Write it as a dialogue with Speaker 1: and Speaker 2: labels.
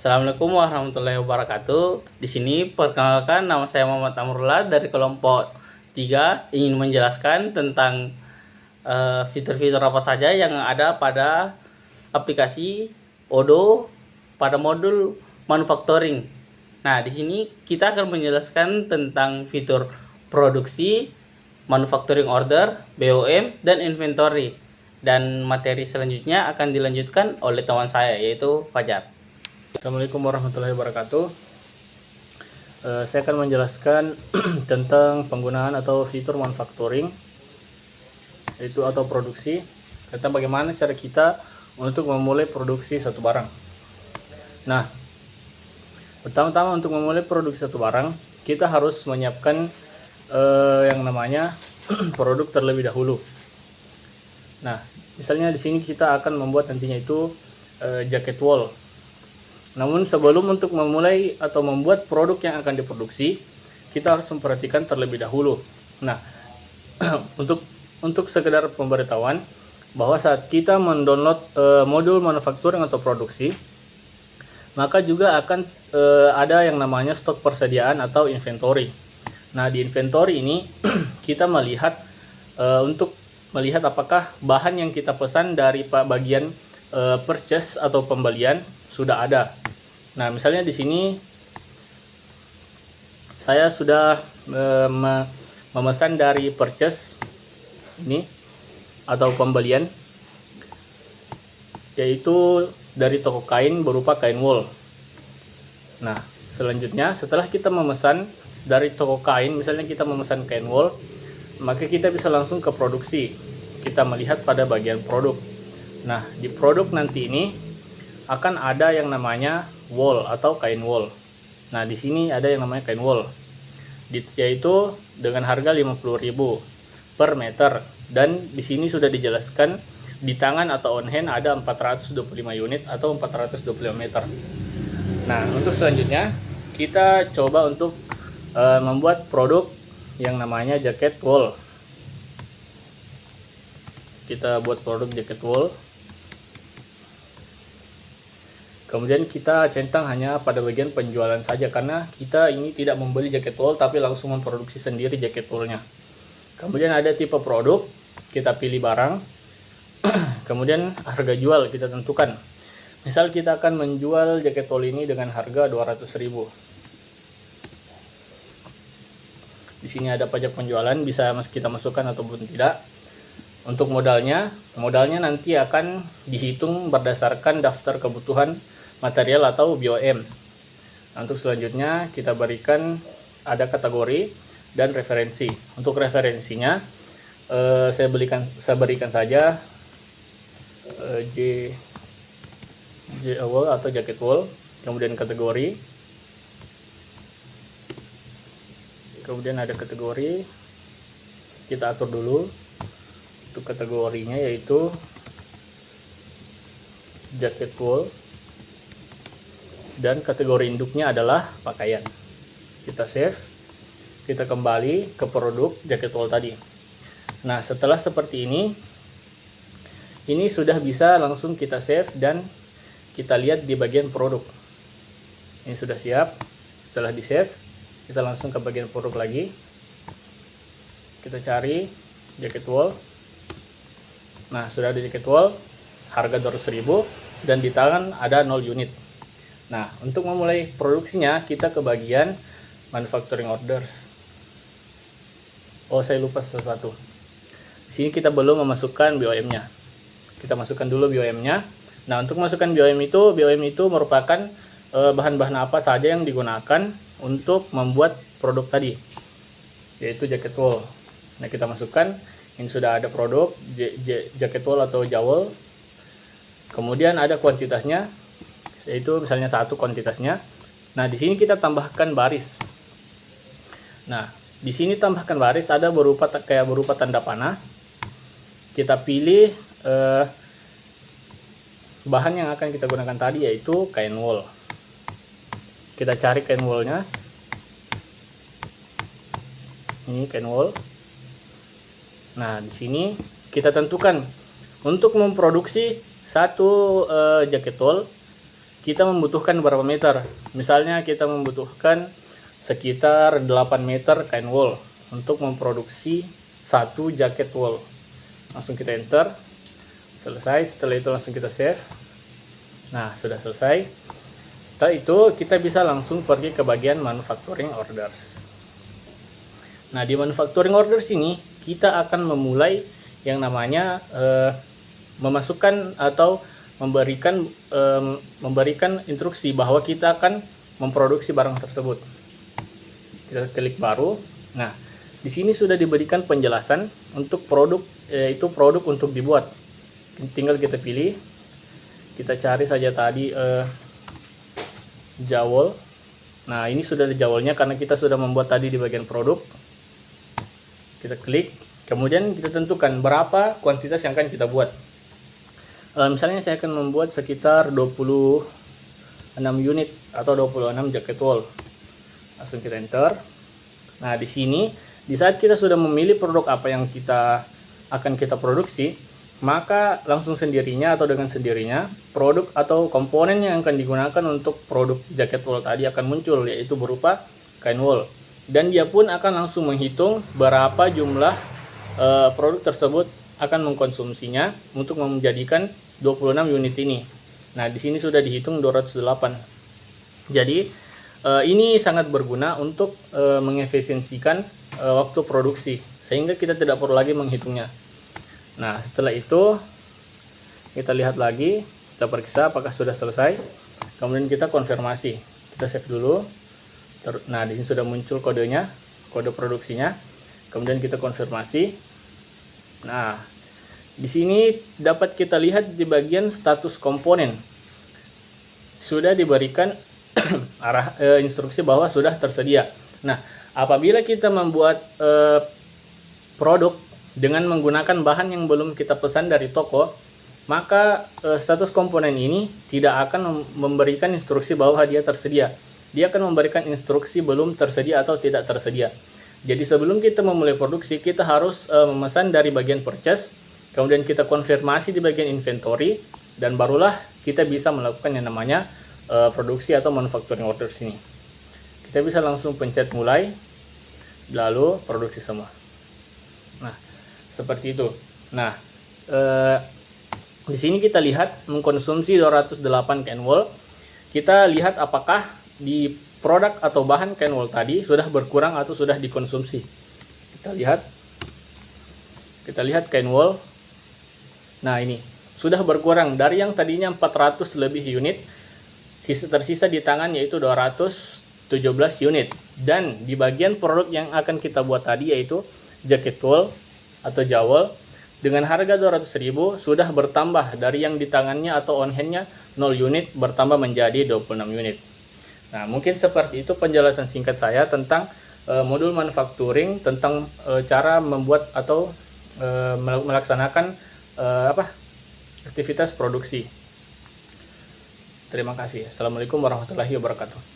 Speaker 1: Assalamualaikum warahmatullahi wabarakatuh. Di sini perkenalkan, nama saya Muhammad Amrullah dari kelompok 3, ingin menjelaskan tentang fitur-fitur apa saja yang ada pada aplikasi Odoo pada modul manufacturing. Nah, di sini kita akan menjelaskan tentang fitur produksi, manufacturing order, BOM, dan inventory. Dan materi selanjutnya akan dilanjutkan oleh teman saya, yaitu Fajar.
Speaker 2: Assalamualaikum warahmatullahi wabarakatuh. Saya akan menjelaskan tentang penggunaan atau fitur manufacturing atau produksi, tentang bagaimana cara kita untuk memulai produksi satu barang. Nah, pertama-tama untuk memulai produksi satu barang, kita harus menyiapkan yang namanya produk terlebih dahulu. Nah, misalnya di sini kita akan membuat nantinya itu jaket wall. Namun sebelum untuk memulai atau membuat produk yang akan diproduksi, kita harus memperhatikan terlebih dahulu. Nah, untuk sekedar pemberitahuan bahwa saat kita mendownload modul manufacturing atau produksi, maka juga akan ada yang namanya stok persediaan atau inventory. Nah, di inventory ini kita melihat untuk melihat apakah bahan yang kita pesan dari bagian purchase atau pembelian sudah ada. Nah, misalnya di sini saya sudah memesan dari purchase ini atau pembelian, yaitu dari toko kain berupa kain wool. Nah, selanjutnya setelah kita memesan dari toko kain, misalnya kita memesan kain wool, maka kita bisa langsung ke produksi. Kita melihat pada bagian produk. Nah, di produk nanti ini akan ada yang namanya wool atau kain wool. Nah, di sini ada yang namanya kain wool, yaitu dengan harga 50.000 per meter, dan di sini sudah dijelaskan di tangan atau on hand ada 425 unit atau 425 meter. Nah, untuk selanjutnya kita coba untuk membuat produk yang namanya jaket wool. Kita buat produk jaket wool. Kemudian kita centang hanya pada bagian penjualan saja, karena kita ini tidak membeli jaket wool tapi langsung memproduksi sendiri jaket woolnya. Kemudian ada tipe produk, kita pilih barang. Kemudian harga jual kita tentukan. Misal kita akan menjual jaket wool ini dengan harga 200.000. Di sini ada pajak penjualan, bisa kita masukkan ataupun tidak. Untuk modalnya nanti akan dihitung berdasarkan daftar kebutuhan material atau BOM. Untuk selanjutnya kita berikan ada kategori dan referensi. Untuk referensinya saya berikan saja J wool atau jaket wool. Kemudian kategori. Kemudian ada kategori. Kita atur dulu. Untuk kategorinya yaitu jaket wool, dan kategori induknya adalah pakaian. Kita save, kita kembali ke produk jaket wool tadi. Nah, setelah seperti ini sudah bisa langsung kita save dan kita lihat di bagian produk. Ini sudah siap. Setelah di save, kita langsung ke bagian produk lagi. Kita cari jaket wool. Nah, sudah ada jaket wool, harga 200.000, dan di tangan ada 0 unit. Nah, untuk memulai produksinya, kita ke bagian manufacturing orders. Oh, saya lupa sesuatu. Di sini kita belum memasukkan BOM-nya. Kita masukkan dulu BOM-nya. Nah, untuk masukkan BOM itu merupakan bahan-bahan apa saja yang digunakan untuk membuat produk tadi, yaitu jaket wool. Nah, kita masukkan. Ini sudah ada produk jaket wool atau jowl. Kemudian ada kuantitasnya, yaitu misalnya 1 kuantitasnya. Nah, di sini kita tambahkan baris. Nah, di sini tambahkan baris ada berupa tanda panah. Kita pilih bahan yang akan kita gunakan tadi, yaitu kain wool. Kita cari kain woolnya. Ini kain wool. Nah, di sini kita tentukan untuk memproduksi satu jaket wool, kita membutuhkan berapa meter. Misalnya kita membutuhkan sekitar 8 meter kain wool untuk memproduksi satu jaket wool. Langsung kita enter. Selesai. Setelah itu langsung kita save. Nah, sudah selesai. Setelah itu kita bisa langsung pergi ke bagian manufacturing orders. Nah, di manufacturing orders ini kita akan memulai yang namanya memasukkan atau memberikan instruksi bahwa kita akan memproduksi barang tersebut. Kita klik baru. Nah, di sini sudah diberikan penjelasan untuk produk, yaitu produk untuk dibuat. Tinggal kita pilih. Kita cari saja tadi jawol. Nah, ini sudah ada jawolnya karena kita sudah membuat tadi di bagian produk. Kita klik. Kemudian kita tentukan berapa kuantitas yang akan kita buat. Misalnya saya akan membuat sekitar 26 unit atau 26 jaket wool. Langsung kita enter. Nah, di sini di saat kita sudah memilih produk apa yang akan kita produksi, maka langsung sendirinya atau dengan sendirinya produk atau komponen yang akan digunakan untuk produk jaket wool tadi akan muncul, yaitu berupa kain wool. Dan dia pun akan langsung menghitung berapa jumlah produk tersebut akan mengkonsumsinya untuk menjadikan 26 unit ini. Nah, di sini sudah dihitung 208. Jadi, ini sangat berguna untuk mengefisiensikan waktu produksi, sehingga kita tidak perlu lagi menghitungnya. Nah, setelah itu kita lihat lagi, kita periksa apakah sudah selesai. Kemudian kita konfirmasi. Kita save dulu. Nah, di sini sudah muncul kodenya, kode produksinya. Kemudian kita konfirmasi. Nah, di sini dapat kita lihat di bagian status komponen sudah diberikan instruksi bahwa sudah tersedia. Nah, apabila kita membuat produk dengan menggunakan bahan yang belum kita pesan dari toko, maka status komponen ini tidak akan memberikan instruksi bahwa dia tersedia. Dia akan memberikan instruksi belum tersedia atau tidak tersedia. Jadi sebelum kita memulai produksi, kita harus memesan dari bagian purchase. Kemudian kita konfirmasi di bagian inventory, dan barulah kita bisa melakukan yang namanya produksi atau manufacturing orders ini. Kita bisa langsung pencet mulai, lalu produksi semua. Nah, seperti itu. Nah, di sini kita lihat mengkonsumsi 208 kain wool. Kita lihat apakah di produk atau bahan kain wool tadi sudah berkurang atau sudah dikonsumsi. Kita lihat kain wool. Nah, ini sudah berkurang dari yang tadinya 400 lebih unit, tersisa di tangan yaitu 217 unit. Dan di bagian produk yang akan kita buat tadi yaitu jaket wool atau jawol, dengan harga 200.000 sudah bertambah dari yang di tangannya atau on hand-nya 0 unit bertambah menjadi 26 unit. Nah, mungkin seperti itu penjelasan singkat saya tentang modul manufacturing, tentang cara membuat atau melaksanakan aktivitas produksi. Terima kasih. Assalamualaikum warahmatullahi wabarakatuh.